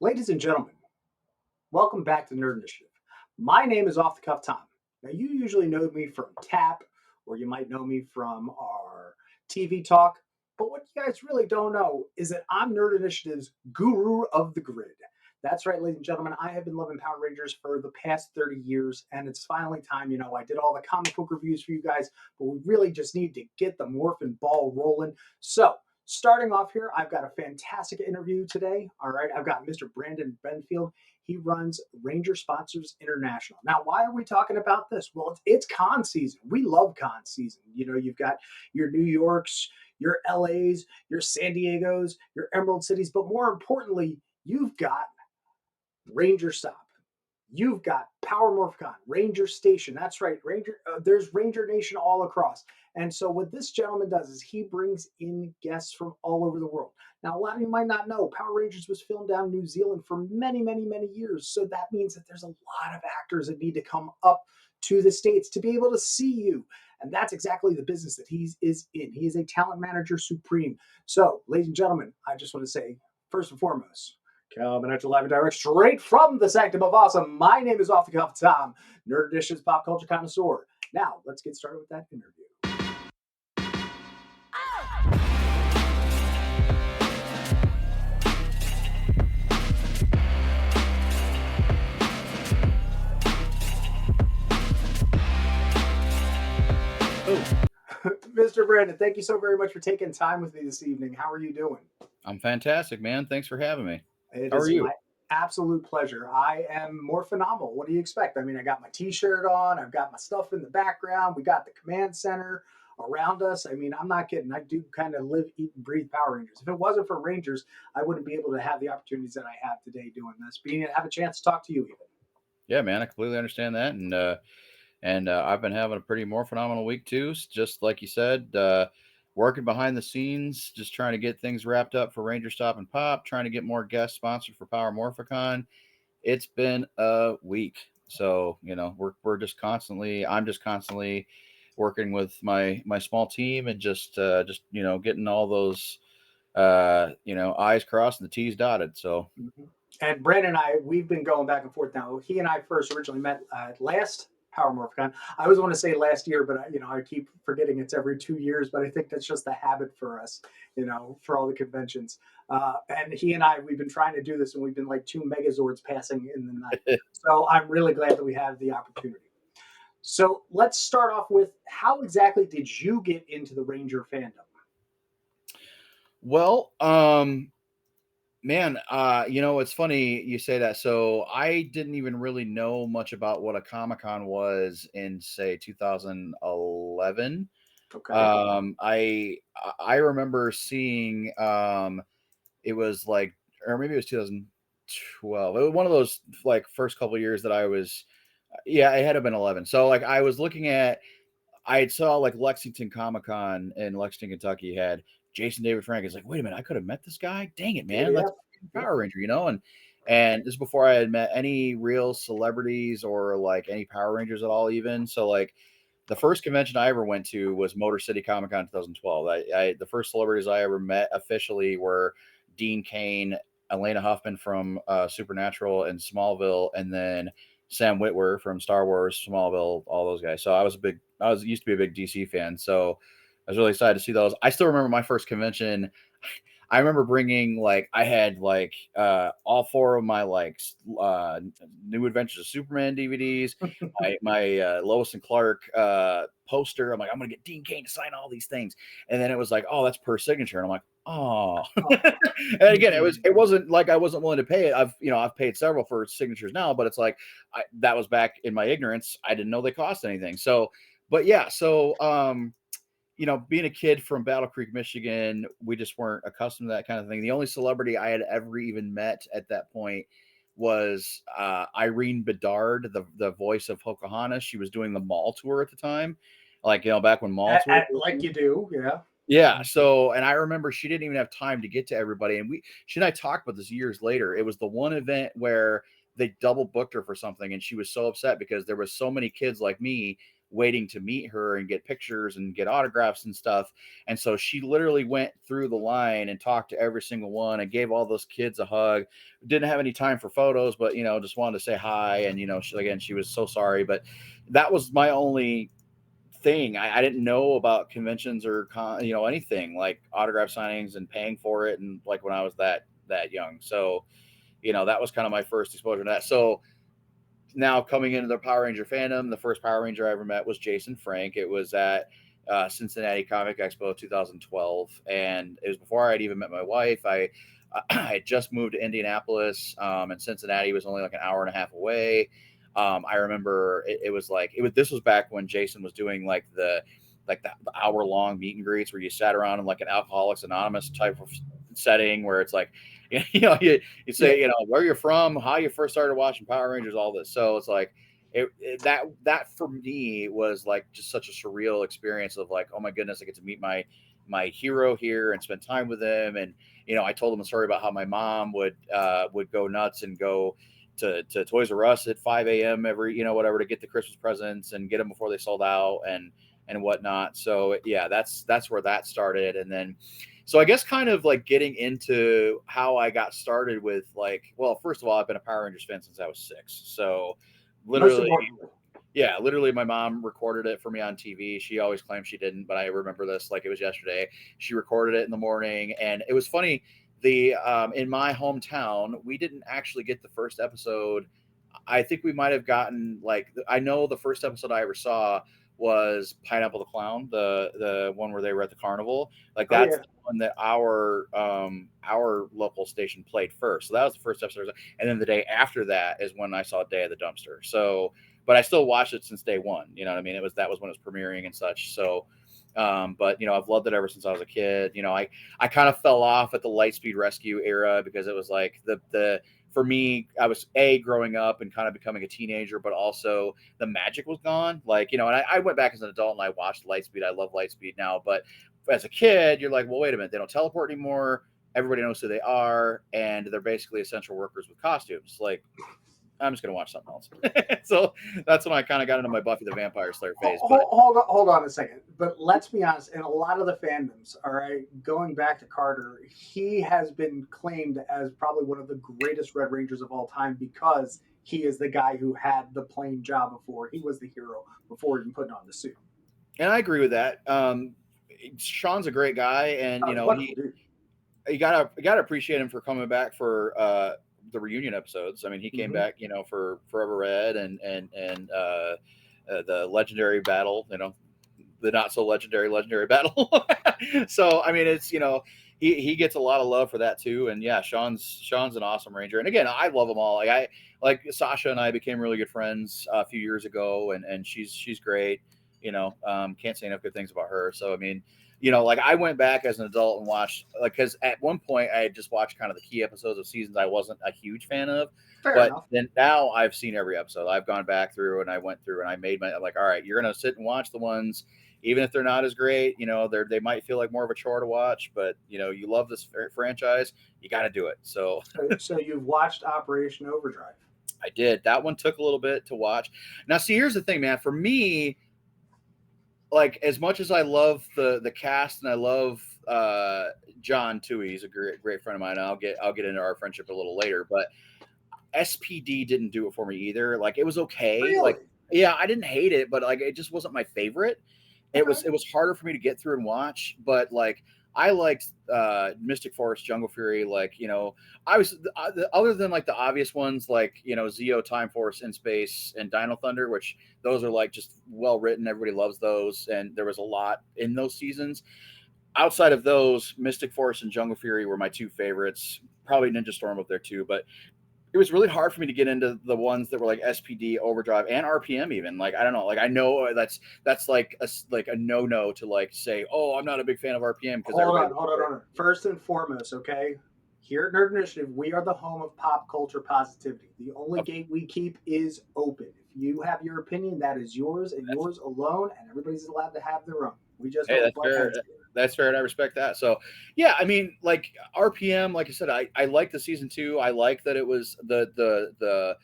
Ladies and gentlemen, welcome back to Nerd Initiative. My name is Off the Cuff Tom. Now, you usually know me from TAP, or you might know me from our TV talk. But what you guys really don't know is that I'm Nerd Initiative's guru of the grid. That's right, ladies and gentlemen. I have been loving Power Rangers for the past 30 years, and it's finally time. I did all the comic book reviews for you guys, but we really just need to get the morphin ball rolling. So, starting off here, I've got a fantastic interview today. All right, I've got Mr. Brandon Benfield. He runs Ranger Sponsors International. Now, why are we talking about this? Well, it's con season. We love con season. You've got your New Yorks, your LAs, your San Diegos, your Emerald Cities, but more importantly, you've got Ranger Stop. You've got Power Morphicon, Ranger Station. That's right, Ranger. There's Ranger Nation all across. And so what this gentleman does is he brings in guests from all over the world. Now, a lot of you might not know, Power Rangers was filmed down in New Zealand for many, many, many years. So that means that there's a lot of actors that need to come up to the States to be able to see you. And that's exactly the business that he is in. He is a talent manager supreme. So, ladies and gentlemen, I just want to say, first and foremost, coming at you live and direct straight from the Sanctum of Awesome. My name is Off the Cuff Tom, Nerd Edition's pop culture connoisseur. Now, let's get started with that interview. Mr. Brandon, thank you so very much for taking time with me this evening. How are you doing? I'm fantastic, man. Thanks for having me. It How are is you? my absolute pleasure. I am more phenomenal. What do you expect? I mean, I got my t-shirt on, I've got my stuff in the background, we got the command center around us. I mean, I'm not kidding. I do kind of live, eat, and breathe Power Rangers. If it wasn't for Rangers, I wouldn't be able to have the opportunities that I have today doing this, being have a chance to talk to you even. Yeah, man. I completely understand that, and I've been having a pretty more phenomenal week too. Just like you said, working behind the scenes, just trying to get things wrapped up for Ranger Stop and Pop, trying to get more guests sponsored for Power Morphicon. It's been a week, so we're just constantly. I'm just constantly working with my small team and just getting all those I's crossed and the T's dotted. So Mm-hmm. And Brandon and I, we've been going back and forth now. He and I first originally met last Power Morphicon. I always want to say last year, but I keep forgetting it's every 2 years. But I think that's just the habit for us, for all the conventions. And he and I, we've been trying to do this, and we've been like two Megazords passing in the night. So I'm really glad that we have the opportunity. So let's start off with how exactly did you get into the Ranger fandom? well, man, it's funny you say that. So I didn't even really know much about what a Comic Con was in say 2011. Okay. I remember seeing it was like, or maybe it was 2012. It was one of those like first couple of years that I was, yeah, it had to have been 11. So like I was looking at, I saw like Lexington Comic Con in Lexington, Kentucky had Jason David Frank. It's like, wait a minute, I could have met this guy. Dang it, Oh man, yeah. that's Yeah. Power Ranger, and this is before I had met any real celebrities or like any Power Rangers at all, even. So like the first convention I ever went to was Motor City Comic Con 2012. The first celebrities I ever met officially were Dean Cain, Elena Huffman from Supernatural and Smallville, and then Sam Witwer from Star Wars, Smallville, all those guys. So I was used to be a big DC fan. So I was really excited to see those. I still remember my first convention. I remember bringing like I had like all four of my like New Adventures of Superman DVDs, my Lois and Clark poster. I'm like, I'm gonna get Dean Cain to sign all these things, and then it was like, oh, that's per signature, and I'm like, oh. Oh. And again, it wasn't like I wasn't willing to pay it. I've paid several for signatures now, but it's like that was back in my ignorance. I didn't know they cost anything. So, but yeah, so being a kid from Battle Creek, Michigan, we just weren't accustomed to that kind of thing. The only celebrity I had ever even met at that point was Irene Bedard, the voice of Pocahontas. She was doing the mall tour at the time, like back when mall tours were a Like thing. you do, yeah. Yeah. So, and I remember she didn't even have time to get to everybody. And she and I talked about this years later. It was the one event where they double booked her for something. And she was so upset because there was so many kids like me waiting to meet her and get pictures and get autographs and stuff. And so she literally went through the line and talked to every single one and gave all those kids a hug. Didn't have any time for photos, but just wanted to say hi. And she was so sorry, but that was my only thing. I didn't know about conventions or anything like autograph signings and paying for it, and like when I was that young. So that was kind of my first exposure to that. So now coming into the Power Ranger fandom, the first Power Ranger I ever met was Jason Frank. It was at Cincinnati Comic Expo 2012, and it was before I'd even met my wife. I had just moved to Indianapolis, and Cincinnati was only like an hour and a half away. I remember it was like this was back when Jason was doing the hour long meet and greets where you sat around in like an Alcoholics Anonymous type of setting where it's like you say where you're from, how you first started watching Power Rangers, all this. So it's like that for me was like just such a surreal experience of like, oh my goodness, I get to meet my hero here and spend time with him. And I told him a story about how my mom would go nuts and go to Toys R Us at 5 a.m. every whatever to get the Christmas presents and get them before they sold out and whatnot. So yeah, that's where that started. And then so I guess kind of like getting into how I got started with like, well, first of all, I've been a Power Rangers fan since I was 6. So Most literally, importantly. yeah, literally my mom recorded it for me on TV. She always claimed she didn't, but I remember this like it was yesterday. She recorded it in the morning, and it was funny. The in my hometown, we didn't actually get the first episode. I think we might have gotten like, I know the first episode I ever saw was Pineapple the Clown, the one where they were at the carnival. Like Oh that's yeah. the one that our local station played first. So that was the first episode. And then the day after that is when I saw Day of the Dumpster. So, but I still watched it since day one. You know what I mean? That was when it was premiering and such. So, but I've loved it ever since I was a kid. I kind of fell off at the Lightspeed Rescue era because it was like the for me, I was growing up and kind of becoming a teenager, but also the magic was gone. Like, and I went back as an adult and I watched Lightspeed. I love Lightspeed now, but as a kid, you're like, well, wait a minute, they don't teleport anymore. Everybody knows who they are, and they're basically essential workers with costumes. Like, I'm just gonna watch something else. So that's when I kind of got into my Buffy the Vampire Slayer phase. But Hold on a second. But let's be honest, in a lot of the fandoms, all right, going back to Carter, he has been claimed as probably one of the greatest Red Rangers of all time because he is the guy who had the plain job before. He was the hero before even putting on the suit. and I agree with that. Sean's a great guy, and Wonderful dude. you gotta appreciate him for coming back for the reunion episodes. I mean, he came Hmm. back, for Forever Red and the legendary battle, the not so legendary battle. So I mean, it's he gets a lot of love for that too. And yeah, Sean's an awesome ranger. And again, I love them all. Like Sasha and I became really good friends a few years ago, and she's great. Can't say enough good things about her. So I mean, like I went back as an adult and watched, like, because at one point I had just watched kind of the key episodes of seasons I wasn't a huge fan of, Fair but enough. then now I've seen every episode. I've gone back through and I went through and I made I'm like, all right, you're gonna sit and watch the ones, even if they're not as great. They might feel like more of a chore to watch, but you love this franchise, you got to do it. So So you've watched Operation Overdrive. I did. That one took a little bit to watch. Now, see, here's the thing, man. For me, like as much as I love the cast and I love John too, he's a great friend of mine. I'll get into our friendship a little later, but SPD didn't do it for me either. Like it was okay. Like Really? yeah, I didn't hate it, but like it just wasn't my favorite. Okay. It was harder for me to get through and watch, but like I liked Mystic Force, Jungle Fury, like I was other than like the obvious ones like Zeo, Time Force, In Space, and Dino Thunder, which those are like just well written. Everybody loves those, and there was a lot in those seasons. Outside of those, Mystic Force and Jungle Fury were my two favorites. Probably Ninja Storm up there too, but it was really hard for me to get into the ones that were like SPD, Overdrive, and RPM. Even like I don't know, like I know that's like a no to like say, oh, I'm not a big fan of RPM because everybody loves Hold on. First and foremost, okay, here at Nerd Initiative, we are the home of pop culture positivity. The only it. gate we keep is open. If you have your opinion, that is yours and That's yours alone, and everybody's allowed to have their own. We just Hey, don't that's butt fair. heads here. That's fair, and I respect that. So, yeah, I mean, like RPM, like I said, I like the season 2. I like that it was the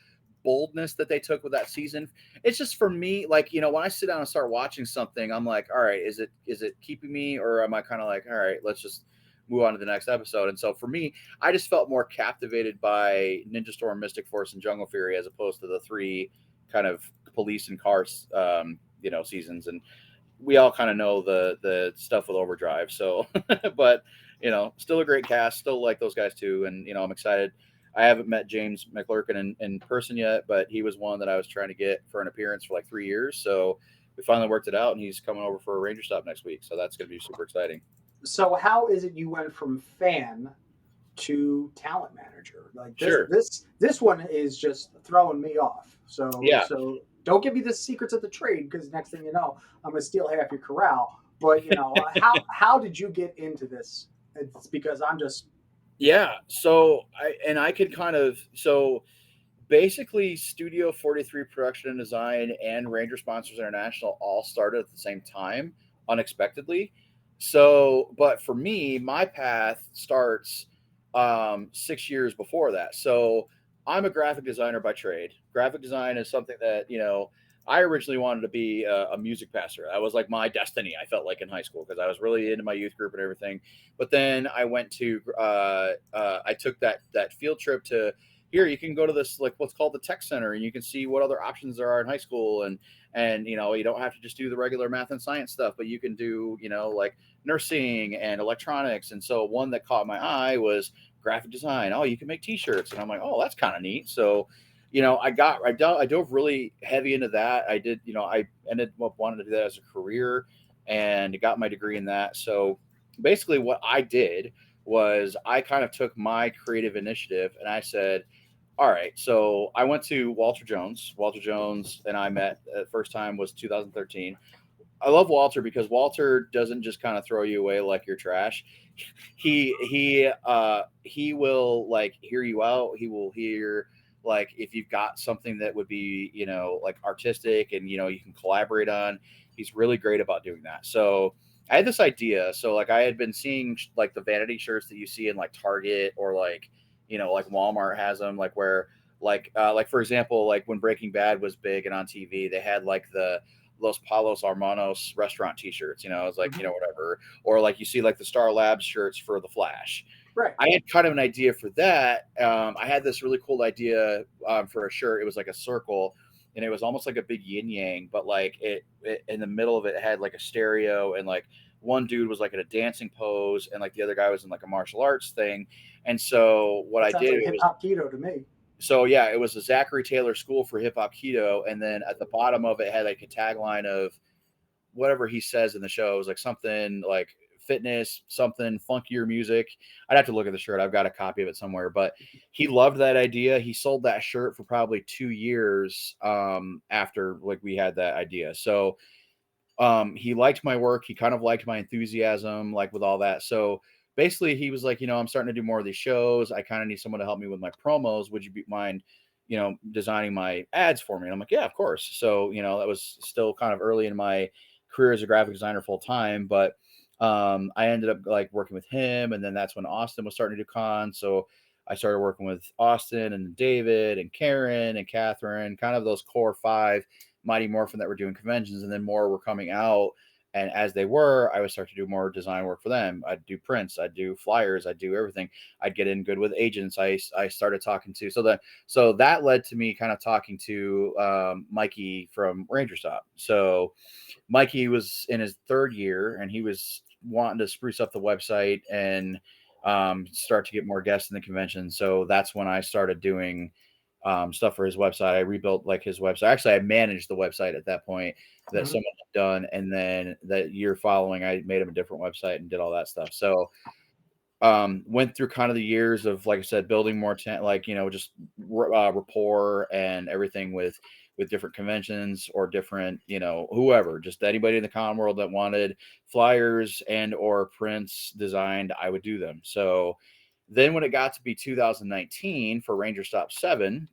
boldness that they took with that season. It's just for me, like, when I sit down and start watching something, I'm like, all right, is it keeping me, or am I kind of like, all right, let's just move on to the next episode? And so for me, I just felt more captivated by Ninja Storm, Mystic Force, and Jungle Fury as opposed to the three kind of police and cars, seasons. And we all kind of know the stuff with Overdrive. So, but still a great cast. Still like those guys too, and I'm excited. I haven't met James McLurkin in person yet, but he was one that I was trying to get for an appearance for like 3 years. So we finally worked it out, and he's coming over for a Ranger stop next week. So that's going to be super exciting. So how is it you went from fan to talent manager? Like this Sure. this this one is just throwing me off. So Yeah. so don't give me the secrets of the trade, because next thing you know, I'm gonna steal half your corral. But how did you get into this? It's because I'm just Yeah. So I could kind of basically Studio 43 production and design and Ranger Sponsors International all started at the same time, unexpectedly. So, but for me, my path starts 6 years before that. So I'm a graphic designer by trade. Graphic design is something that, I originally wanted to be a music pastor. That was like my destiny. I felt like in high school because I was really into my youth group and everything. But then I went to, I took that field trip to, here you can go to this, like, what's called the tech center, and you can see what other options there are in high school. And you don't have to just do the regular math and science stuff, but you can do like nursing and electronics. And so one that caught my eye was graphic design. Oh, you can make t-shirts. And I'm like, oh, that's kind of neat. So I dove really heavy into that. I did, I ended up wanting to do that as a career, and got my degree in that. So basically what I did was I kind of took my creative initiative, and I said, all right, so I went to Walter Jones. Walter Jones and I met the first time was 2013. I love Walter because Walter doesn't just kind of throw you away like you're trash. He will like hear you out. He will hear, like, if you've got something that would be, like artistic, and you can collaborate on. He's really great about doing that. So I had this idea. So like I had been seeing like the vanity shirts that you see in like Target, or like like Walmart has them, like where like for example, like when Breaking Bad was big and on TV, they had like the Los Palos Hermanos restaurant T-shirts. It's like mhm, whatever, or like you see like the Star Labs shirts for the Flash. right. I had kind of an idea for that. I had this really cool idea for a shirt. It was like a circle, and it was almost like a big yin yang, but like it in the middle of it had like a stereo, and like one dude was like in a dancing pose, and like the other guy was in like a martial arts thing. And so what That I sounds did, like it hip was hop keto to me. so yeah, it was a Zachary Taylor School for Hip Hop Keto, and then at the bottom of it had like a tagline of whatever he says in the show. It was like something like fitness, something funkier music. I'd have to look at the shirt. I've got a copy of it somewhere, but he loved that idea. He sold that shirt for probably 2 years after like we had that idea. So he liked my work. He kind of liked my enthusiasm, like with all that. So basically he was like, I'm starting to do more of these shows. I kind of need someone to help me with my promos. Would you be mind, designing my ads for me? And I'm like, yeah, of course. So, that was still kind of early in my career as a graphic designer full time, but I ended up like working with him. And then that's when Austin was starting to do cons. So I started working with Austin and David and Karen and Catherine, kind of those core five Mighty Morphin that were doing conventions, and then more were coming out. And as they were, I would start to do more design work for them. I'd do prints, I'd do flyers, I'd do everything. I'd get in good with agents. I started talking to so that led to me kind of talking to Mikey from Ranger Stop. So Mikey was in his third year, and he was wanting to spruce up the website and start to get more guests in the convention. So that's when I started doing stuff for his website. I rebuilt like his website. Actually, I managed the website at that point that Mhm. someone had done, and then that year following, I made him a different website and did all that stuff. So went through kind of the years of, like I said, building more like just rapport and everything with different conventions, or different whoever, just anybody in the con world that wanted flyers and or prints designed, I would do them. So then when it got to be 2019 for Ranger Stop 7,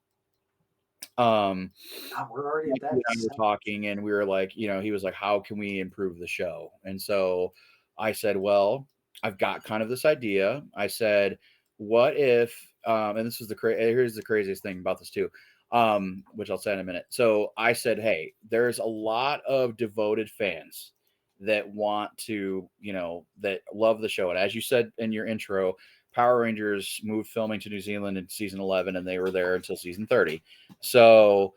um God, we're already at Mikey that. and I were talking, and we were like, he was like, how can we improve the show? And so I said, well, I've got kind of this idea. I said, what if and this is here's the craziest thing about this too, which I'll say in a minute. So I said, hey, there's a lot of devoted fans that want to, that love the show. And as you said in your intro, Power Rangers moved filming to New Zealand in season 11, and they were there until season 30. So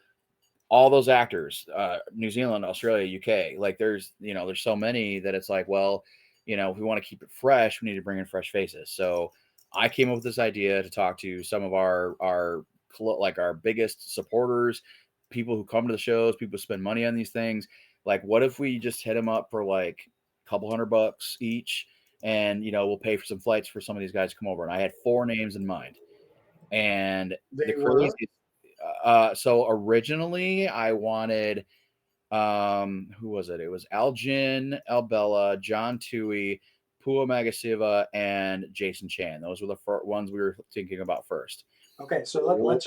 all those actors, New Zealand, Australia, UK, like there's so many that it's like, well, if we want to keep it fresh, we need to bring in fresh faces. So I came up with this idea to talk to some of our biggest supporters, people who come to the shows, people who spend money on these things. Like, what if we just hit them up for like a couple $100 each, and we'll pay for some flights for some of these guys to come over. And I had 4 names in mind, and the They were crazy. So originally I wanted, who was it? It was Algin, Albella, John Tui, Pua Magasiva, and Jason Chan. Those were the ones we were thinking about first. okay. So let's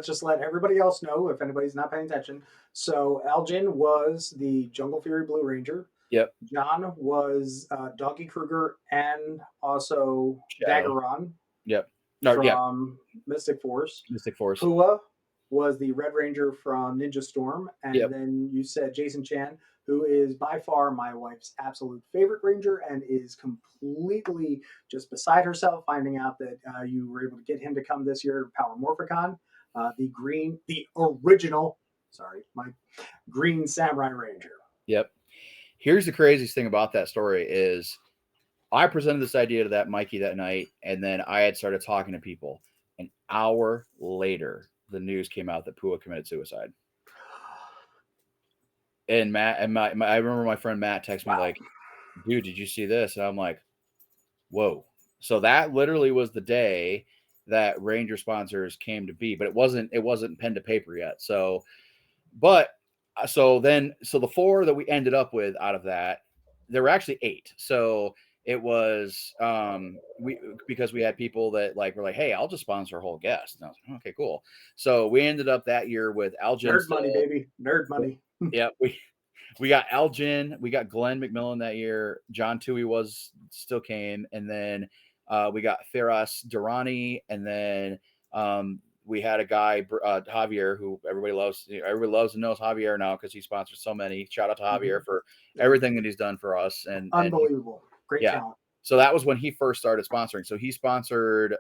just let everybody else know if anybody's not paying attention. So Elgin was the Jungle Fury Blue Ranger. Yep. John was Doggy Kruger and also Shadow. Daggeron Yep. No, yeah. from Mystic Force. Mystic Force. Pua was the Red Ranger from Ninja Storm. And Yep. then you said Jason Chan, who is by far my wife's absolute favorite Ranger and is completely just beside herself finding out that you were able to get him to come this year to Power Morphicon. The original, sorry, my Green Samurai Ranger. Yep. Here's the craziest thing about that story is I presented this idea to that Mikey that night, and then I had started talking to people. An hour later, the news came out that Pua committed suicide. And I remember my friend Matt texted me Wow. like, dude, did you see this? And I'm like, whoa. So that literally was the day that Ranger sponsors came to be, but it wasn't pen to paper yet. So, but so the 4 that we ended up with out of that, there were actually 8. So it was because we had people that were like, hey, I'll just sponsor a whole guest. And I was like, okay, cool. So we ended up that year with Algin. Nerd money, baby. Nerd money. Yeah, we got Elgin, we got Glenn McMillan that year. John Tui still came, and then we got Feras Durrani, and then we had a guy Javier, who everybody loves. Everybody loves and knows Javier now because he sponsors so many. Shout out to Javier for everything that he's done for us, and unbelievable, great yeah. talent. So that was when he first started sponsoring. So he sponsored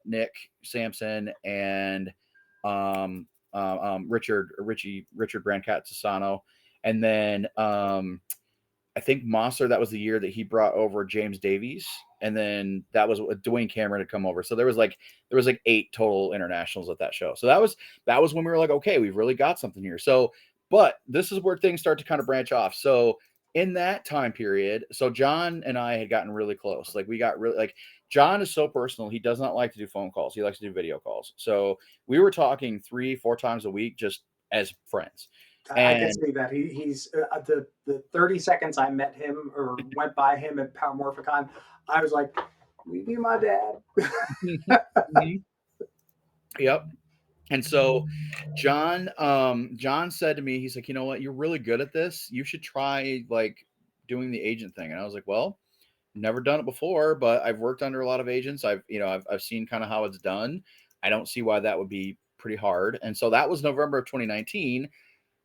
Nick Sampson and Richard Brancat Sassano. And then I think Mosser, that was the year that he brought over James Davies. And then that was Dwayne Cameron had come over. So there was like 8 total internationals at that show. So that was when we were like, okay, we've really got something here. So, but this is where things start to kind of branch off. So in that time period, so John and I had gotten really close. Like we got really John is so personal. He does not like to do phone calls. He likes to do video calls. So we were talking 3-4 times a week, just as friends. I can see that he's the 30 seconds I met him or went by him at Power Morphicon, I was like, will you be my dad? Yep. And so John said to me, he's like, you know what, you're really good at this. You should try doing the agent thing. And I was like, well, never done it before, but I've worked under a lot of agents. I've seen kind of how it's done. I don't see why that would be pretty hard. And so that was November of 2019.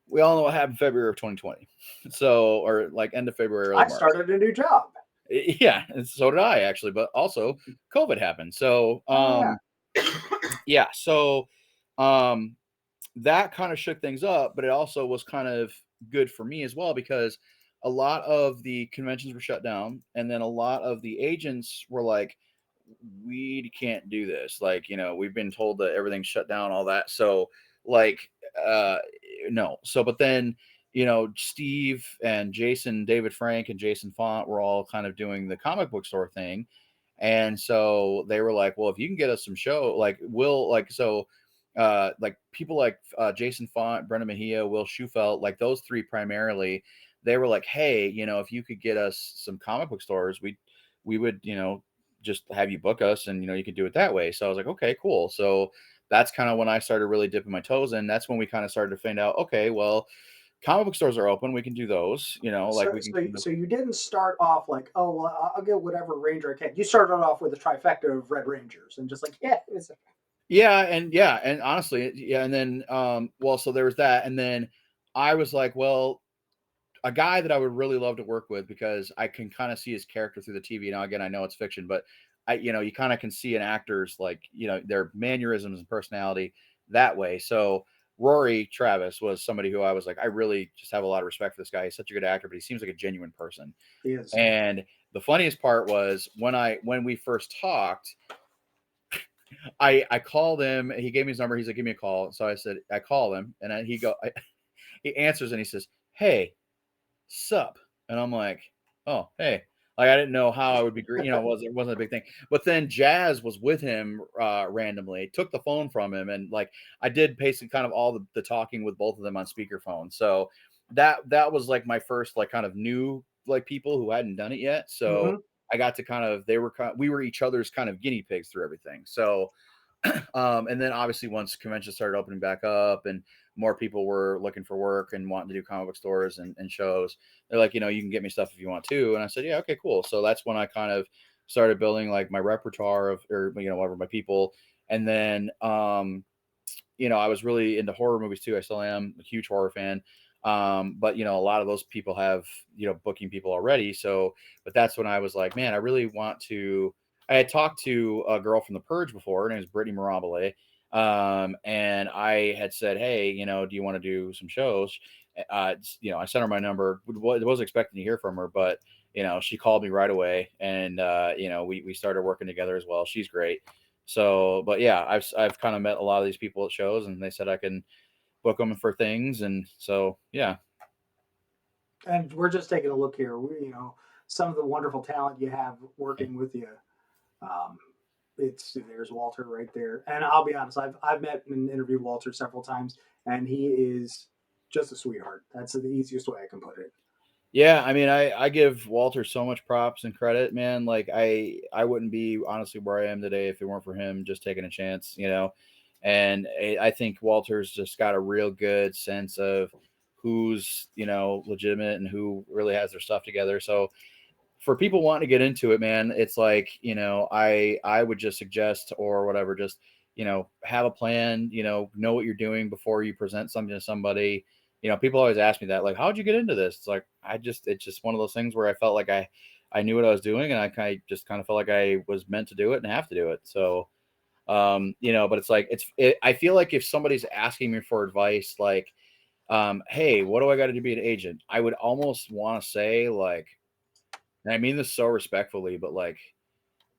We all know what happened February of 2020. So, or end of February. I started a new job. Yeah, and so did I actually, but also COVID happened. So, yeah. So, that kind of shook things up, but it also was kind of good for me as well because a lot of the conventions were shut down, and then a lot of the agents were like, we can't do this. We've been told that everything's shut down, all that. So no. So, but then, Steve and Jason, David Frank and Jason Font were all kind of doing the comic book store thing. And so they were like, well, if you can get us some show, people like Jason Font, Brendan Mejia, Will Schufelt, those 3 primarily, they were like, hey, if you could get us some comic book stores, we would, just have you book us and, you could do it that way. So I was like, okay, cool. So that's kind of when I started really dipping my toes in. That's when we kind of started to find out, okay, well, comic book stores are open. We can do those. Like So, we can so, kind of. so you didn't start off like, oh, well, I'll get whatever Ranger I can. You started off with a trifecta of Red Rangers and just like, yeah, Yeah, and honestly, yeah, and then well, so there was that, and then I was like, well, a guy that I would really love to work with because I can kind of see his character through the TV. Now, again, I know it's fiction, but you kind of can see an actor's like, their mannerisms and personality that way. So Rory Travis was somebody who I was like, I really just have a lot of respect for this guy. He's such a good actor, but he seems like a genuine person. he is. And the funniest part was when we first talked, I called him. He gave me his number. He's like, give me a call. So I said, I call him, and he answers and he says, "Hey, sup?" And I'm like, "Oh, hey." Like I didn't know how I would be, it wasn't a big thing. But then Jazz was with him randomly, took the phone from him, and like I did basically kind of all the talking with both of them on speakerphone. So that was like my first like kind of new like people who hadn't done it yet. So Hmm. I got to we were each other's kind of guinea pigs through everything. So and then obviously once conventions started opening back up and more people were looking for work and wanting to do comic book stores and shows, they're like, you can get me stuff if you want to. And I said, yeah, okay, cool. So that's when I kind of started building like my repertoire of, or, whatever, my people. And then, I was really into horror movies too. I still am a huge horror fan. But a lot of those people have, booking people already. So, but that's when I was like, man, I really want to. I had talked to a girl from The Purge before. Her name is Brittany Mirabile. And I had said, hey, do you want to do some shows? I sent her my number. Wasn't expecting to hear from her, but she called me right away, and we started working together as well. She's great. So, but yeah, I've kind of met a lot of these people at shows, and they said I can book them for things, and so yeah, And we're just taking a look here. Some of the wonderful talent you have working with you. Um, there's Walter right there, and I'll be honest, I've met and interviewed Walter several times, and he is just a sweetheart. That's the easiest way I can put it. yeah. I mean, I give Walter so much props and credit, man. Like I wouldn't be honestly where I am today if it weren't for him just taking a chance. And I think Walter's just got a real good sense of who's legitimate and who really has their stuff together. So for people wanting to get into it, man, it's like, I would just suggest or whatever, just, have a plan, know what you're doing before you present something to somebody. People always ask me that, like, how'd you get into this? It's like, it's just one of those things where I felt like I knew what I was doing and just kind of felt like I was meant to do it and have to do it. So, but it's like, I feel like if somebody's asking me for advice, like, hey, what do I got to do to be an agent? I would almost want to say like, and I mean this so respectfully, but like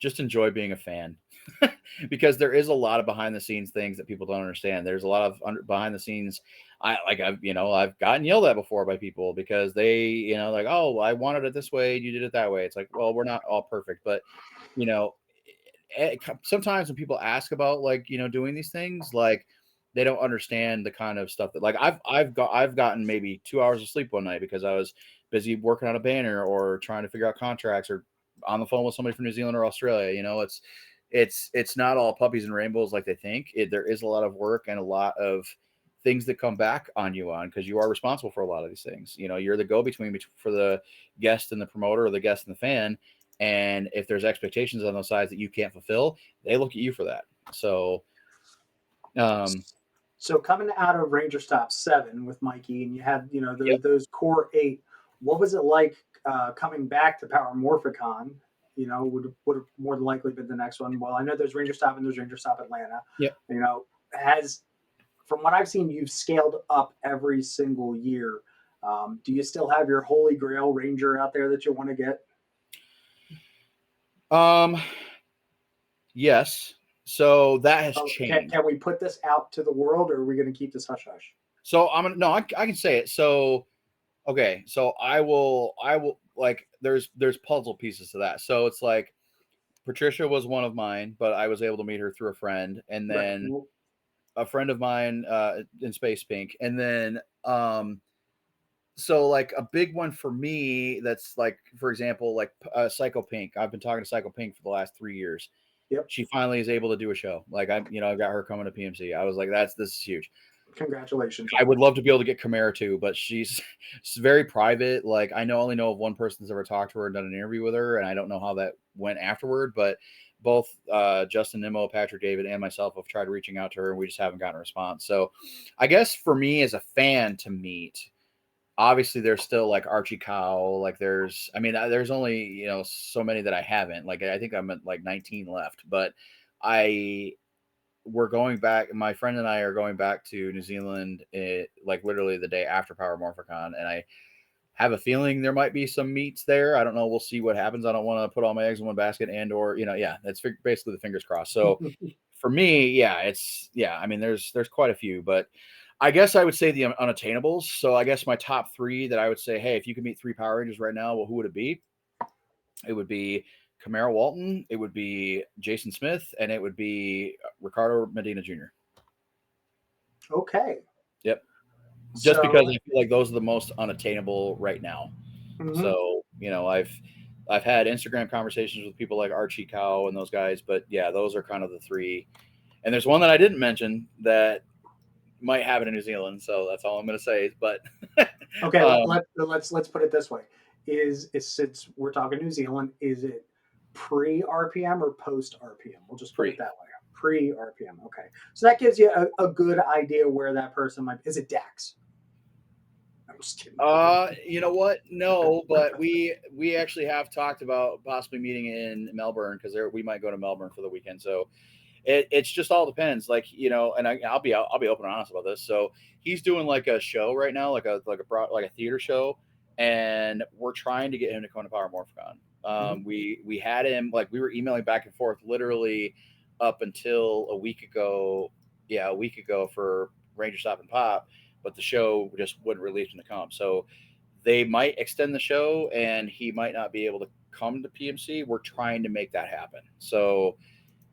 just enjoy being a fan because there is a lot of behind the scenes things that people don't understand. There's a lot of behind the scenes. I've gotten yelled at before by people because they, like, oh, I wanted it this way. You did it that way. It's like, well, we're not all perfect, but you know, sometimes when people ask about like, doing these things, like they don't understand the kind of stuff that like I've gotten maybe 2 hours of sleep one night because I was busy working on a banner or trying to figure out contracts or on the phone with somebody from New Zealand or Australia. It's not all puppies and rainbows like they think. There is a lot of work and a lot of things that come back on you on because you are responsible for a lot of these things. You're the go-between for the guest and the promoter or the guest and the fan. And if there's expectations on those sides that you can't fulfill, they look at you for that. So, um, So coming out of Ranger Stop 7 with Mikey, and you had yep, those core 8. What was it like coming back to Power Morphicon? Would have more than likely been the next one. Well, I know there's Ranger Stop and there's Ranger Stop Atlanta. yep. Has from what I've seen, you've scaled up every single year. Do you still have your Holy Grail Ranger out there that you want to get? Um, yes. So that has Oh, can changed. we put this out to the world, or are we going to keep this hush hush? So I'm gonna no, I can say it. So okay, so I will like there's puzzle pieces to that. So it's like Patricia was one of mine, but I was able to meet her through a friend, and Right. then a friend of mine in Space Pink, and then so like a big one for me that's like for example like Psycho Pink. I've been talking to Psycho Pink for the last 3 years. Yep. She finally is able to do a show. Like I've got her coming to PMC. I was like, this is huge. Congratulations I on would that. love to be able to get Chimera too, but she's very private. Like I only know of one person that's ever talked to her and done an interview with her, and I don't know how that went afterward. But both Justin Nimmo, Patrick David, and myself have tried reaching out to her, and we just haven't gotten a response. So, I guess for me as a fan to meet, obviously there's still like Archie Cow. Like I mean, there's only so many that I haven't. Like I think I'm at like 19 left, but I we're going back. My friend and I are going back to New Zealand, like literally the day after Power Morphicon, and I have a feeling there might be some meets there. I don't know. We'll see what happens. I don't want to put all my eggs in one basket, and or yeah, that's basically the fingers crossed. So for me, yeah, I mean, there's quite a few, but I guess I would say the unattainables. So I guess my top three that I would say, hey, if you could meet three Power Rangers right now, well, who would it be? It would be Camara Walton, it would be Jason Smith, and it would be Ricardo Medina Jr. Okay. Yep. Just because So, I feel like those are the most unattainable right now. mhm. So, I've had Instagram conversations with people like Archie Cow and those guys, but yeah, those are kind of the three. And there's one that I didn't mention that might have it in New Zealand, so that's all I'm going to say. But Okay, um, let's put it this way: is since we're talking New Zealand, is it pre RPM or post RPM? We'll just put it free. that way. Pre RPM. Okay, so that gives you a good idea where that person might. Is it Dax? I'm just kidding. You know what? No, but we actually have talked about possibly meeting in Melbourne because we might go to Melbourne for the weekend. So it's just all depends. Like and I'll be open and honest about this. So he's doing like a show right now, like a theater show, and we're trying to get him to come to Power Morphicon. Mhm. We had him like we were emailing back and forth literally up until a week ago. Yeah, a week ago for Ranger Stop and Pop, but the show just wouldn't release him to come. So they might extend the show, and he might not be able to come to PMC. We're trying to make that happen. So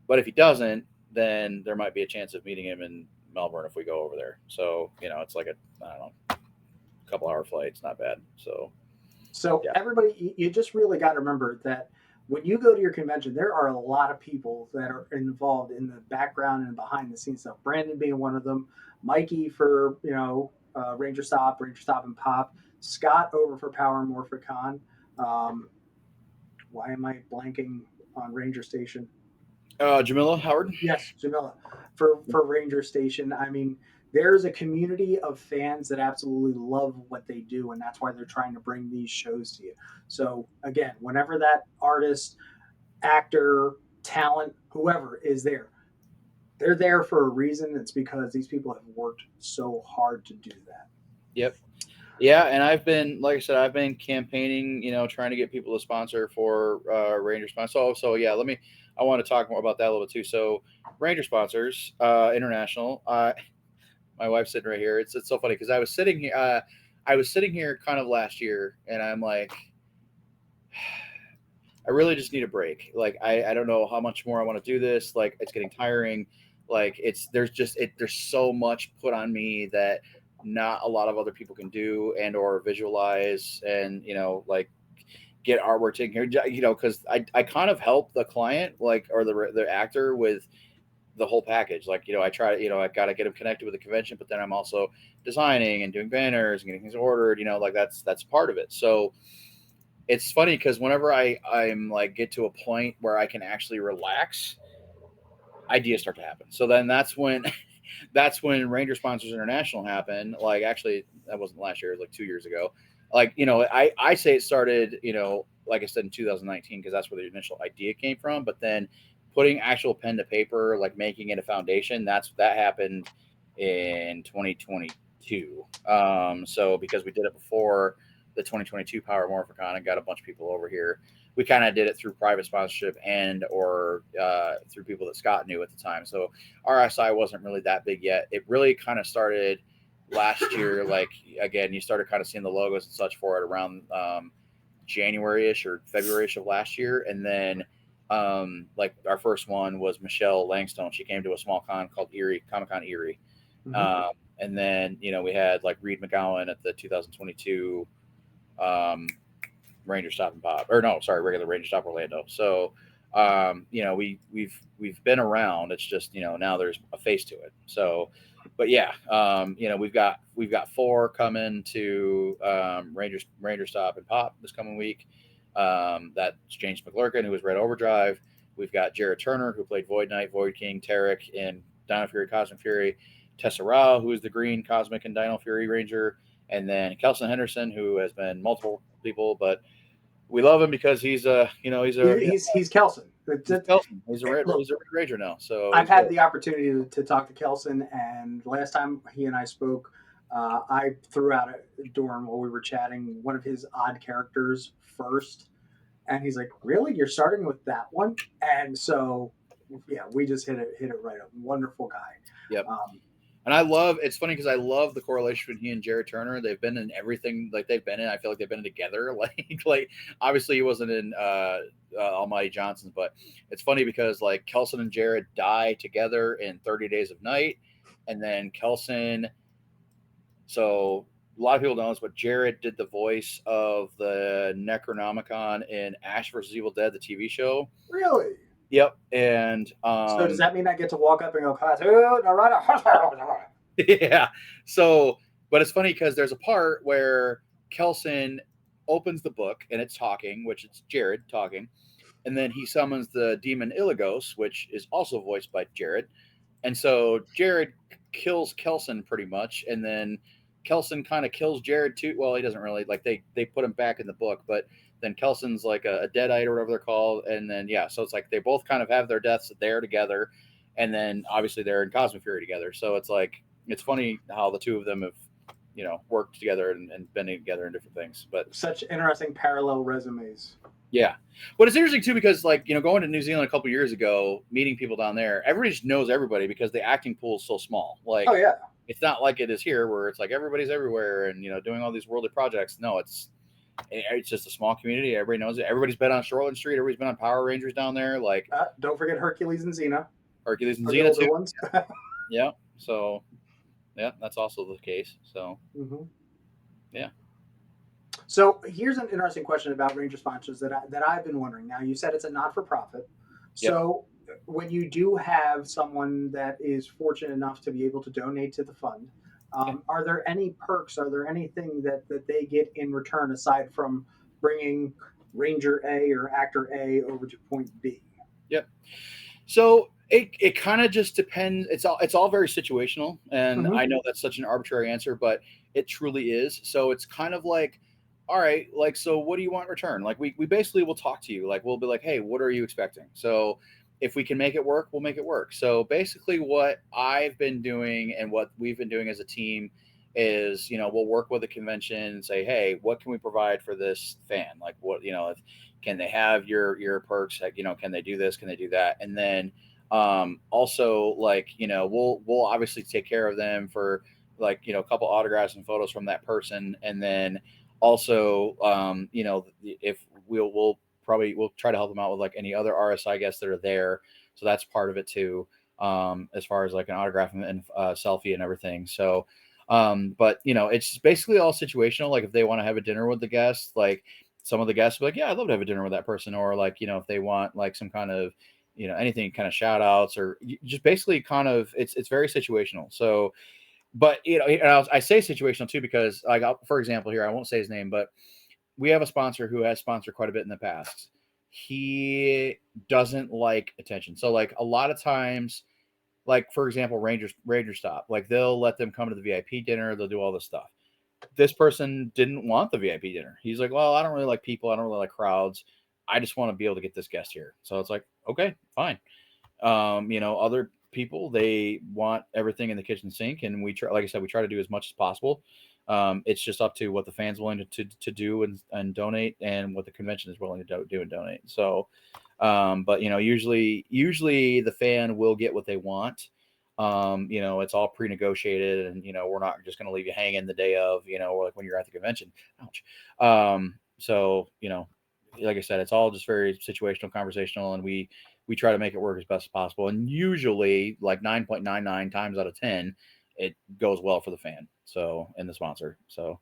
but if he doesn't, then there might be a chance of meeting him in Melbourne if we go over there. So it's like I don't know, couple hour flight. It's not bad. So So yeah, everybody, you just really got to remember that when you go to your convention, there are a lot of people that are involved in the background and behind the scenes stuff. Brandon being one of them, Mikey for Ranger Stop and Pop, Scott over for Power Morphicon. Um, why am I blanking on Ranger Station? Jamila Howard. Yes, Jamila for Ranger Station. I mean, there's a community of fans that absolutely love what they do, and that's why they're trying to bring these shows to you. So again, whenever that artist, actor, talent, whoever is there, they're there for a reason. It's because these people have worked so hard to do that. Yep. Yeah, and I've been, like I said, I've been campaigning, trying to get people to sponsor for Ranger sponsors. So yeah, I want to talk more about that a little bit too. So Ranger sponsors, international. My wife's sitting right here. It's so funny because I was sitting here kind of last year, and I'm like, I really just need a break. Like I don't know how much more I want to do this. Like it's getting tiring. Like there's so much put on me that not a lot of other people can do and or visualize and like get artwork taken care. Because I kind of help the client like or the actor with the whole package. Like I try to I got to get them connected with the convention, but then I'm also designing and doing banners and getting things ordered. Like that's part of it. So it's funny because whenever I'm like get to a point where I can actually relax, ideas start to happen. So then that's when that's when Ranger Sponsors International happened. Like actually that wasn't last year, it was like 2 years ago. Like I say it started like I said in 2019 because that's where the initial idea came from. But then putting actual pen to paper, like making it a foundation, that happened in 2022. So because we did it before the 2022 Power Morphicon and got a bunch of people over here, we kind of did it through private sponsorship and or through people that Scott knew at the time. So RSI wasn't really that big yet. It really kind of started last year. Like again, you started kind of seeing the logos and such for it around January-ish or February-ish of last year, and then like our first one was Michelle Langstone. She came to a small con called Erie Comic Con Erie, Mm-hmm. um, and then we had like Reed McGowan at the 2022 um, Ranger Stop and Pop, or no, sorry, regular Ranger Stop Orlando. So, we've been around. It's just now there's a face to it. So, but yeah, we've got 4 coming to Ranger Stop and Pop this coming week. That's James McLurkin, who was Red Overdrive. We've got Jared Turner, who played Void Knight, Void King, Tarek in Dino Fury, Cosmic Fury. Tessa Rao, who is the Green Cosmic and Dino Fury Ranger, and then Kelson Henderson, who has been multiple people, but we love him because he's a He's Kelson. he's Kelson. He's a Look, Ranger now, so I've he's had great. the opportunity to talk to Kelson, and last time he and I spoke, I threw out during while we were chatting one of his odd characters first, and he's like, "Really? You're starting with that one?" And so, yeah, we just hit it right up. Wonderful guy. Yep. Um, And it's funny because I love the correlation between he and Jared Turner. They've been in everything like they've been in. I feel like they've been in together. Like obviously he wasn't in Almighty Johnson's, but it's funny because like Kelson and Jared die together in 30 Days of Night, and then Kelson. So a lot of people don't know this, but Jared did the voice of the Necronomicon in Ash vs Evil Dead, the TV show. really? Yep, and So does that mean I get to walk up and go, "Cartoon, all right"? yeah. So, but it's funny because there's a part where Kelson opens the book and it's talking, which it's Jared talking, and then he summons the demon Illigos, which is also voiced by Jared. And so Jared kills Kelson pretty much, and then Kelson kind of kills Jared too. Well, he doesn't really like they put him back in the book, but then Kelson's like a deadite or whatever they're called, and then yeah, so it's like they both kind of have their deaths there together, and then obviously they're in Cosmic Fury together. So it's like it's funny how the two of them have worked together and been together in different things, but Such interesting parallel resumes. yeah. But it's interesting too because like, going to New Zealand a couple years ago, meeting people down there, everybody just knows everybody because the acting pool is so small. Like Oh yeah, it's not like it is here where it's like everybody's everywhere and doing all these worldly projects. No, it's just a small community. Everybody knows it. Everybody's been on Shoreland Street. Everybody's been on Power Rangers down there, like don't forget Hercules and Xena Hercules and are the Xena older too. ones. Yeah. So yeah, that's also the case. So Mm-hmm. yeah. So here's an interesting question about Ranger sponsors that I've been wondering. Now you said it's a not for profit, Yep. so when you do have someone that is fortunate enough to be able to donate to the fund, Yeah. are there any perks? Are there anything that they get in return aside from bringing Ranger A or Actor A over to Point B? Yep. So it kind of just depends. It's all very situational, and Mm-hmm. I know that's such an arbitrary answer, but it truly is. So it's kind of like, all right, like so, what do you want in return? Like we basically will talk to you. Like we'll be like, hey, what are you expecting? So if we can make it work, we'll make it work. So basically, what I've been doing and what we've been doing as a team is, we'll work with a convention and say, hey, what can we provide for this fan? Like what, if can they have your perks? Like, can they do this? Can they do that? And then also like, we'll obviously take care of them for like, a couple autographs and photos from that person. And then also, if we'll try to help them out with like any other RSI guests that are there. So that's part of it too. As far as like an autograph and selfie and everything. So, but it's basically all situational. Like if they want to have a dinner with the guests, like some of the guests will be like, yeah, I'd love to have a dinner with that person. Or like, if they want like some kind of, anything kind of shout outs or just basically kind of, it's very situational. So, but, and I say situational too, because like, for example, here, I won't say his name, but we have a sponsor who has sponsored quite a bit in the past. He doesn't like attention. So like a lot of times, like for example, Ranger Stop, like they'll let them come to the VIP dinner, they'll do all this stuff. This person didn't want the VIP dinner. He's like, well, I don't really like people, I don't really like crowds. I just want to be able to get this guest here. So it's like, okay, fine. Other people they want everything in the kitchen sink, and we try, like I said, we try to do as much as possible. It's just up to what the fans willing to do and donate, and what the convention is willing to do and donate. So, but usually the fan will get what they want. It's all pre-negotiated, and we're not just going to leave you hanging the day of, or like when you're at the convention. Ouch. So like I said, it's all just very situational, conversational, and we try to make it work as best as possible. And usually, like 9.99 times out of 10, it goes well for the fan. So and the sponsor. So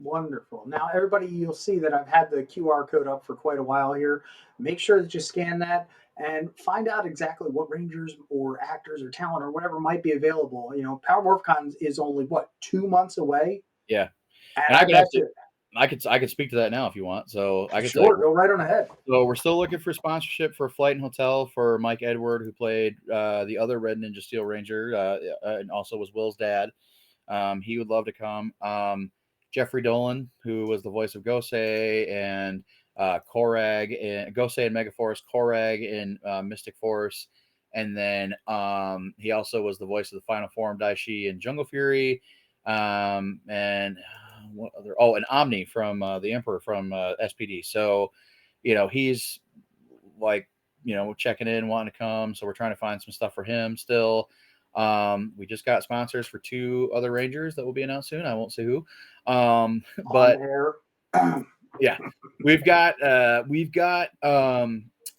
Wonderful. Now, everybody, you'll see that I've had the QR code up for quite a while here. Make sure that you scan that. and find out exactly what rangers or actors or talent or whatever might be available. Power Morphcon is only what, 2 months away, Yeah, and and I I can bet actually you. I could speak to that now if you want. So I could tell Sure, you. go right on ahead. So we're still looking for sponsorship for flight and hotel for Mike Edward, who played the other Red Ninja Steel Ranger, and also was Will's dad. He would love to come. Jeffrey Dolan, who was the voice of Gosei and Korag and Gosei and Megaforce, Korag in Mystic Force, and then he also was the voice of the Final Form Daishi in Jungle Fury, and what other? Oh, and Omni from the Emperor from SPD. So, he's like, checking in, wanting to come. So we're trying to find some stuff for him still. We just got sponsors for 2 other Rangers that will be announced soon. I won't say who. On But air. yeah, we've got a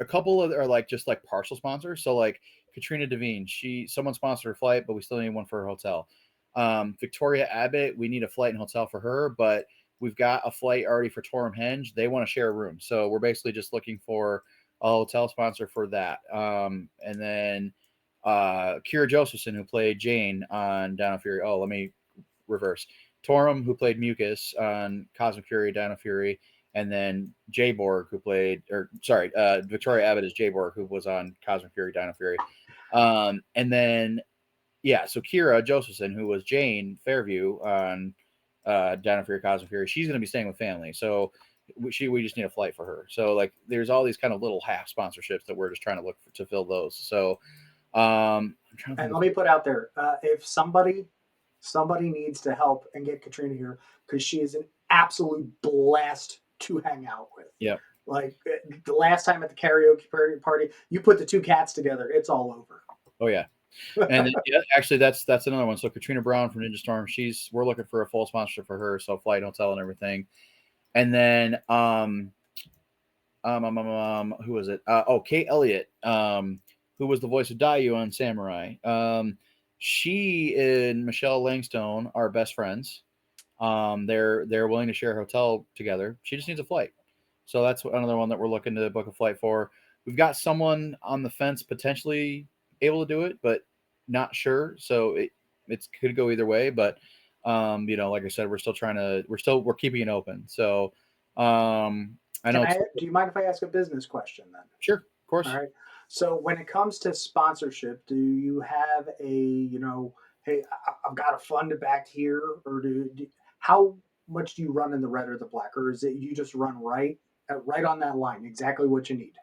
couple of are like just like partial sponsors. So like Katrina Devine, someone sponsored her flight, but we still need one for her hotel. Victoria Abbott, we need a flight and hotel for her, but we've got a flight already for Torm Henge. They want to share a room, so we're basically just looking for a hotel sponsor for that. And then Kira Josephson, who played Jane on Down of Fury. Oh, let me reverse. Torum, who played Mucus on Cosmic Fury, Dino Fury, and then Jay Borg, who played, or sorry, Victoria Abbott is Jay Borg, who was on Cosmic Fury, Dino Fury. And then, yeah, so Kira Josephson, who was Jane Fairview on Dino Fury, Cosmic Fury, she's going to be staying with family. So we just need a flight for her. So like, there's all these kind of little half sponsorships that we're just trying to look for, to fill those. So I'm trying to And think let of me put out there, if somebody needs to help and get Katrina here, because she is an absolute blast to hang out with. yeah. Like the last time at the karaoke party, you put the 2 cats together, it's all over. Oh yeah. And then, yeah, actually, that's another one. So Katrina Brown from Ninja Storm, we're looking for a full sponsorship for her, so flight, hotel, and everything. And then who was it? Kate Elliott, who was the voice of Dayu on Samurai. She and Michelle Langstone are best friends. They're willing to share a hotel together. She just needs a flight, so that's another one that we're looking to book a flight for. We've got someone on the fence potentially able to do it, but not sure. So it could go either way. But like I said, we're keeping it open. So I know it's Do you mind if I ask a business question then? sure, of All course. right. So when it comes to sponsorship, do you have hey, I've got a fund back here, or how much do you run in the red or the black, or is it you just run right on that line, exactly what you need?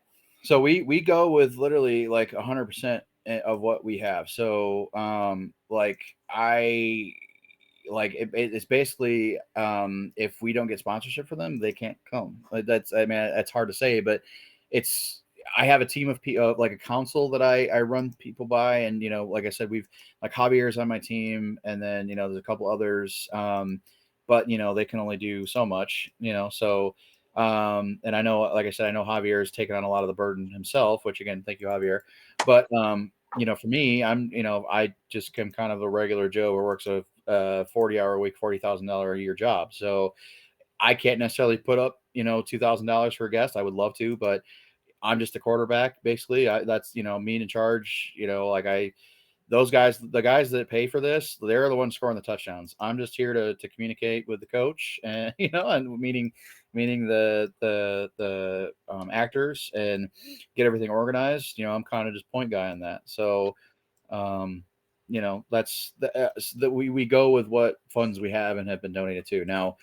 So we go with literally like 100% of what we have. So like it's basically if we don't get sponsorship for them, they can't come. That's hard to say, but it's I have a team of people, like a council that I run people by, and like I said, we've like Javier's on my team, and then there's a couple others, but they can only do so much, so and I know, like I said, I know Javier is taking on a lot of the burden himself, which again, thank you, Javier. But for me, I just am kind of a regular Joe who works a 40-hour a week, $40,000 a year job. So I can't necessarily put up, $2,000 for a guest. I would love to, but I'm just a quarterback, basically. That's me in charge. Like those guys, the guys that pay for this, they're the ones scoring the touchdowns. I'm just here to communicate with the coach, and and meaning the actors and get everything organized. I'm kind of just point guy on that. So um, that's that we go with what funds we have and have been donated to. Now,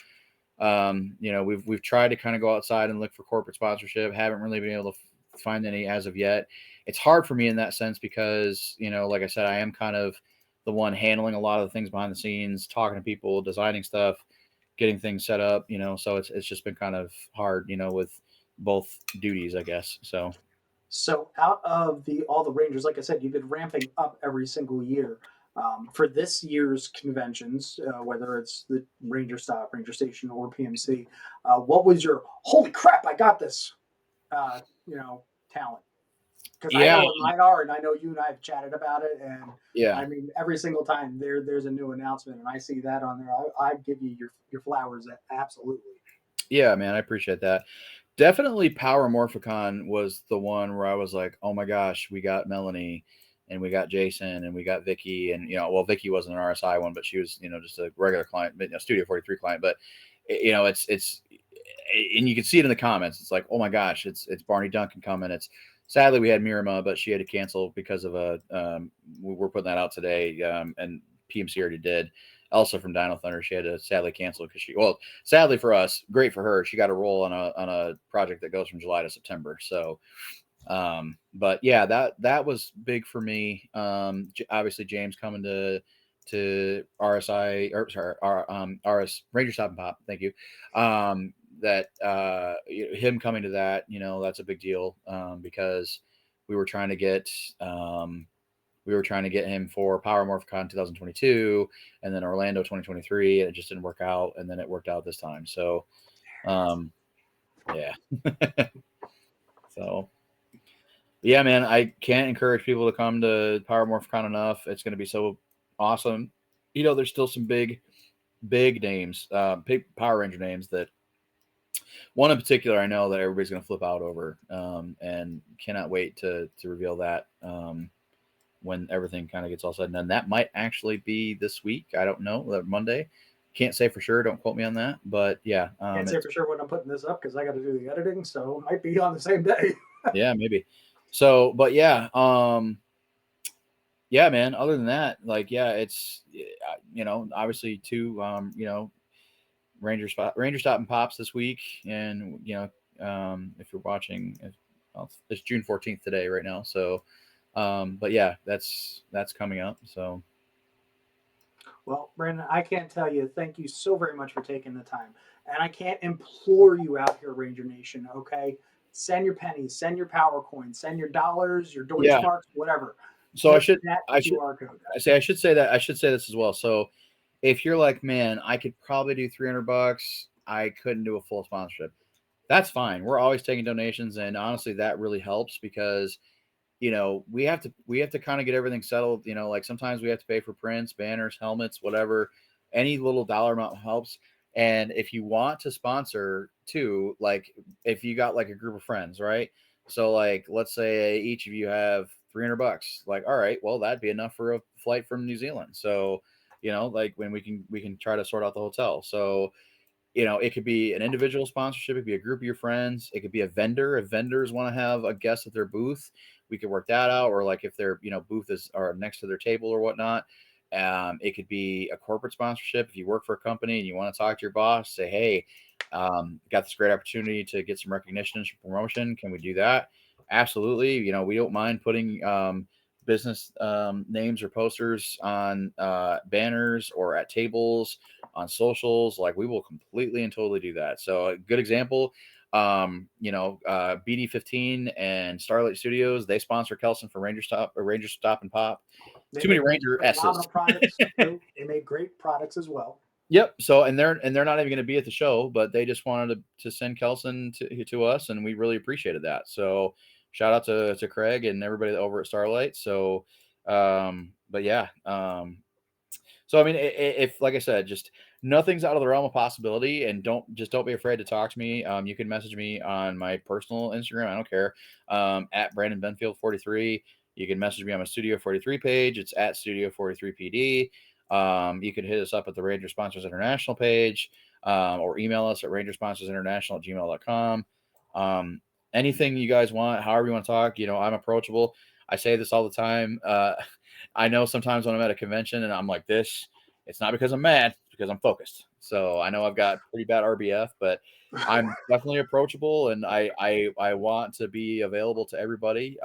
we've tried to kind of go outside and look for corporate sponsorship. Haven't really been able to find any as of yet. It's hard for me in that sense because, like I said, I am kind of the one handling a lot of the things behind the scenes, talking to people, designing stuff, getting things set up, so it's just been kind of hard, with both duties, I guess. So So out of the all the Rangers, like I said, you've been ramping up every single year. For this year's conventions, whether it's the Ranger Stop, Ranger Station, or PMC, what was your holy crap? I got this, talent, because I yeah, know what mine are, and I know you and I have chatted about it. And yeah. I mean, every single time there's a new announcement, and I see that on there, I give you your flowers. Absolutely. Yeah, man, I appreciate that. Definitely Power Morphicon was the one where I was like, oh my gosh, we got Melanie and we got Jason and we got Vicky. And, well, Vicky wasn't an RSI one, but she was, just a regular client, Studio 43 client. But, and you can see it in the comments. It's like, oh my gosh, it's Barney Duncan coming. It's sadly we had Mirama, but she had to cancel because of we're putting that out today. And PMC already did. Also from Dino Thunder, she had to sadly cancel because sadly for us, great for her. She got a role on a project that goes from July to September. So, but yeah, that was big for me. Obviously James coming to RSI or sorry, RS Ranger Stop and Pop. Thank you. That him coming to that, that's a big deal because we were trying to get him for Power Morphicon 2022 and then Orlando 2023, and it just didn't work out. And then it worked out this time. So, yeah. So, yeah, man, I can't encourage people to come to Power Morphicon enough. It's going to be so awesome. There's still some big names, big Power Ranger names that one in particular I know that everybody's going to flip out over, and cannot wait to reveal that. When everything kind of gets all said and done. That might actually be this week. I don't know. Monday. Can't say for sure. Don't quote me on that. But yeah. Can't say for sure when I'm putting this up because I got to do the editing, so it might be on the same day. Yeah, maybe. So, but yeah. Yeah, man. Other than that, like, yeah, it's obviously two Ranger Stop and Pops this week, and if you're watching, it's June 14th today, right now. So, but yeah, that's coming up. So. Well, Brandon, I can't tell you, thank you so very much for taking the time. And I can't implore you out here, Ranger Nation, okay? Send your pennies, send your power coins, send your dollars, your Yeah. Deutschmarks, whatever. So Hit that QR code. I should say this as well. So if you're like, man, I could probably do $300, I couldn't do a full sponsorship. That's fine. We're always taking donations, and honestly, that really helps because we have to kind of get everything settled. Like sometimes we have to pay for prints, banners, helmets, whatever. Any little dollar amount helps. And if you want to sponsor too, like if you got like a group of friends, right? So like let's say each of you have $300. Like, all right, well that'd be enough for a flight from New Zealand. So, like when we can try to sort out the hotel. So it could be an individual sponsorship. It could be a group of your friends. It could be a vendor. If vendors want to have a guest at their booth, we could work that out. Or like if their booth is or next to their table or whatnot. It could be a corporate sponsorship. If you work for a company and you want to talk to your boss, say, hey, got this great opportunity to get some recognition and some promotion. Can we do that? Absolutely. We don't mind putting business names or posters on banners or at tables on socials. Like we will completely and totally do that. So a good example, BD15 and Starlight Studios, they sponsor Kelson for Ranger Stop and Pop. They Too many make Ranger phenomenal S's. products too. They make great products as well. Yep. So and they're not even going to be at the show, but they just wanted to send Kelson to us, and we really appreciated that. So shout out to Craig and everybody over at Starlight. So, but yeah, so I mean, if like I said, just nothing's out of the realm of possibility, and don't be afraid to talk to me. You can message me on my personal Instagram. I don't care. At Brandon Benfield 43. You can message me on my Studio 43 page. It's at Studio 43 PD. You can hit us up at the Ranger Sponsors International page, or email us at rangersponsorsinternational@gmail.com. Anything you guys want, however you want to talk, I'm approachable. I say this all the time. I know sometimes when I'm at a convention and I'm like this, it's not because I'm mad, it's because I'm focused. So I know I've got pretty bad RBF, but I'm definitely approachable, and I want to be available to everybody.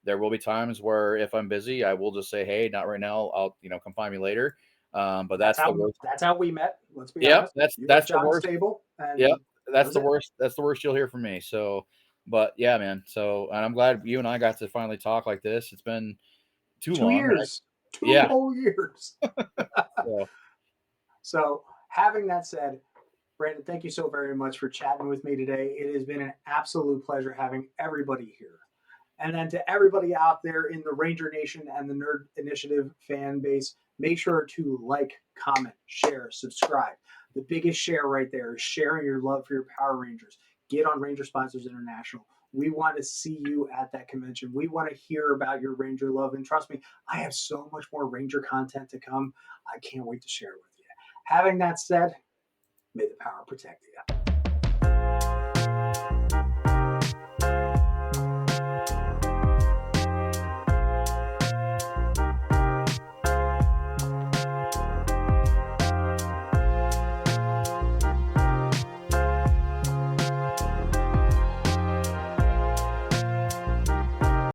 There will be times where if I'm busy, I will just say, hey, not right now. I'll come find me later. But that's the worst. That's how we met. Let's be Yep, honest. You at that's the John's worst. table, Yep, and that that's was the it. worst. That's the worst you'll hear from me. So, but yeah, man. So, and I'm glad you and I got to finally talk like this. It's been too Two long. years, two Yeah. whole years. So, So, having that said, Brandon, thank you so very much for chatting with me today. It has been an absolute pleasure having everybody here. And then to everybody out there in the Ranger Nation and the Nerd Initiative fan base, make sure to like, comment, share, subscribe. The biggest share right there is sharing your love for your Power Rangers. get on Ranger Sponsors International. We want to see you at that convention. We want to hear about your Ranger love. And trust me, I have so much more Ranger content to come. I can't wait to share it with you. Having that said, may the power protect you.